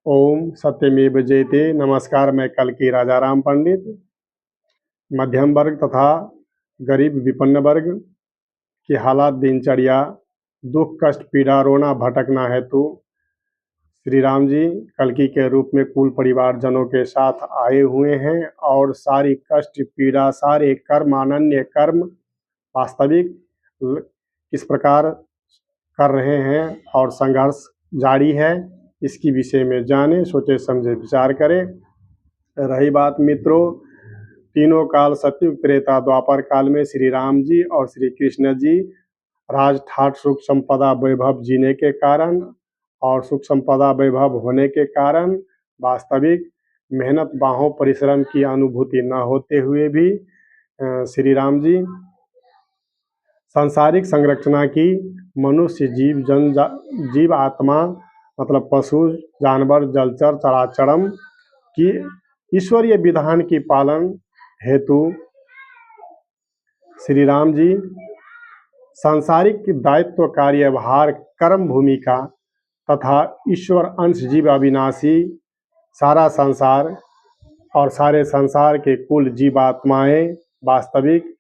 ओम सत्यमेव जयते। नमस्कार, मैं कल्की राजाराम पंडित। मध्यम वर्ग तथा गरीब विपन्न वर्ग की हालात, दिनचर्या, दुख कष्ट पीड़ा रोना भटकना हेतु श्री राम जी कल्की के रूप में कुल परिवारजनों के साथ आए हुए हैं और सारी कष्ट पीड़ा, सारे कर्म, अनन्य कर्म वास्तविक किस प्रकार कर रहे हैं और संघर्ष जारी है, इसकी विषय में जाने, सोचे समझे विचार करें। रही बात मित्रों, तीनों काल सतयुग त्रेता द्वापर काल में श्री राम जी और श्री कृष्ण जी राज ठाट सुख संपदा वैभव जीने के कारण और सुख संपदा वैभव होने के कारण वास्तविक मेहनत बाहों परिश्रम की अनुभूति न होते हुए भी श्री राम जी सांसारिक संरचना की मनुष्य जीव आत्मा मतलब पशु जानवर जलचर चराचरम की ईश्वरीय विधान की पालन हेतु श्री राम जी सांसारिक दायित्व कार्यभार कर्म भूमिका तथा ईश्वर अंश जीव अविनाशी सारा संसार और सारे संसार के कुल जीवात्माएं वास्तविक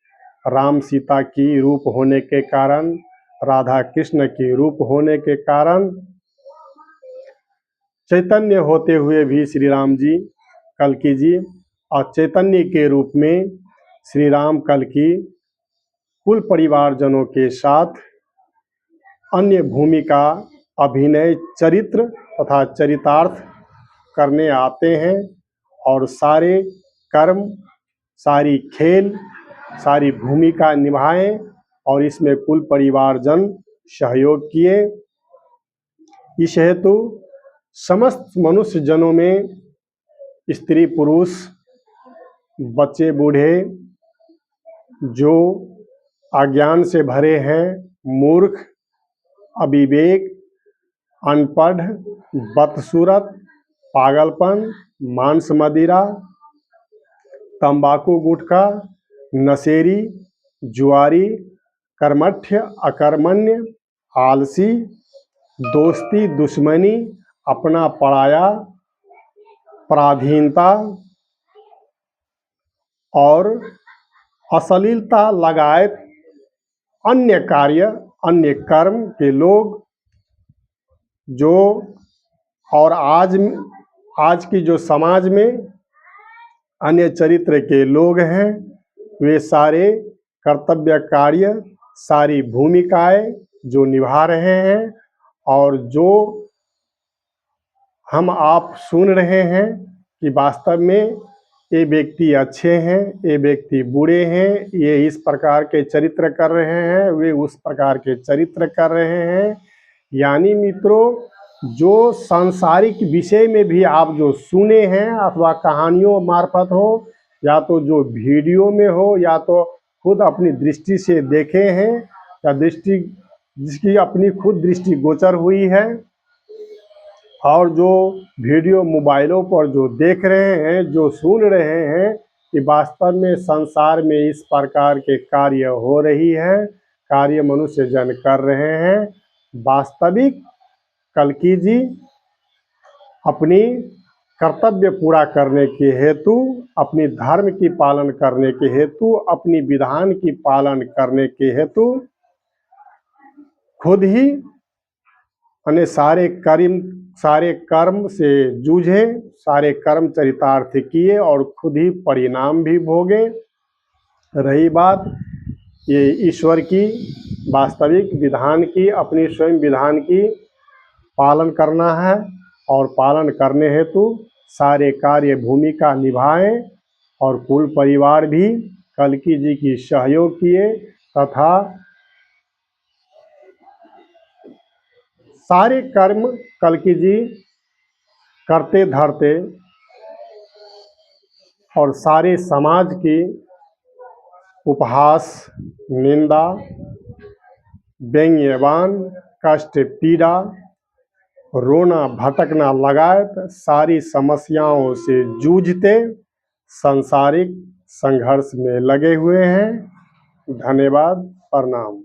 राम सीता की रूप होने के कारण, राधा कृष्ण की रूप होने के कारण चैतन्य होते हुए भी श्री राम जी कल्की जी और चैतन्य के रूप में श्री राम कल्की कुल परिवारजनों के साथ अन्य भूमिका अभिनय चरित्र तथा चरितार्थ करने आते हैं और सारे कर्म, सारी खेल, सारी भूमिका निभाएं और इसमें कुल परिवारजन सहयोग किए। इस हेतु समस्त मनुष्य जनों में स्त्री पुरुष बच्चे बूढ़े जो अज्ञान से भरे हैं, मूर्ख, अविवेक, अनपढ़, बदसूरत, पागलपन, मांस मदिरा, तंबाकू गुटखा, नशेरी, जुआरी, कर्मठ्य अकर्मण्य, आलसी, दोस्ती दुश्मनी, अपना पराया, पराधीनता और अश्लीलता लगायत अन्य कार्य, अन्य कर्म के लोग जो और आज की जो समाज में अन्य चरित्र के लोग हैं, वे सारे कर्तव्य कार्य, सारी भूमिकाएं जो निभा रहे हैं और जो हम आप सुन रहे हैं कि वास्तव में ये व्यक्ति अच्छे हैं, ये व्यक्ति बुरे हैं, ये इस प्रकार के चरित्र कर रहे हैं, वे उस प्रकार के चरित्र कर रहे हैं। यानी मित्रों, जो सांसारिक विषय में भी आप जो सुने हैं अथवा कहानियों मार्फत हो या तो जो वीडियो में हो या तो खुद अपनी दृष्टि से देखे हैं या जिसकी अपनी खुद दृष्टि गोचर हुई है और जो वीडियो मोबाइलों पर जो देख रहे हैं, जो सुन रहे हैं कि वास्तव में संसार में इस प्रकार के कार्य हो रही है, कार्य मनुष्य जन कर रहे हैं। वास्तविक कल्की जी अपनी कर्तव्य पूरा करने के हेतु, अपनी धर्म की पालन करने के हेतु, अपनी विधान की पालन करने के हेतु खुद ही सारे कर्म से जूझे, सारे कर्म चरितार्थ किए और खुद ही परिणाम भी भोगे। रही बात ये ईश्वर की वास्तविक विधान की, अपनी स्वयं विधान की पालन करना है और पालन करने हेतु सारे कार्य भूमिका निभाएं और कुल परिवार भी कल्की जी की सहयोग किए तथा सारे कर्म कल्की जी करते धरते और सारे समाज की उपहास, निंदा, व्यंग्यवान, कष्ट पीड़ा, रोना भटकना लगायत सारी समस्याओं से जूझते सांसारिक संघर्ष में लगे हुए हैं। धन्यवाद, प्रणाम।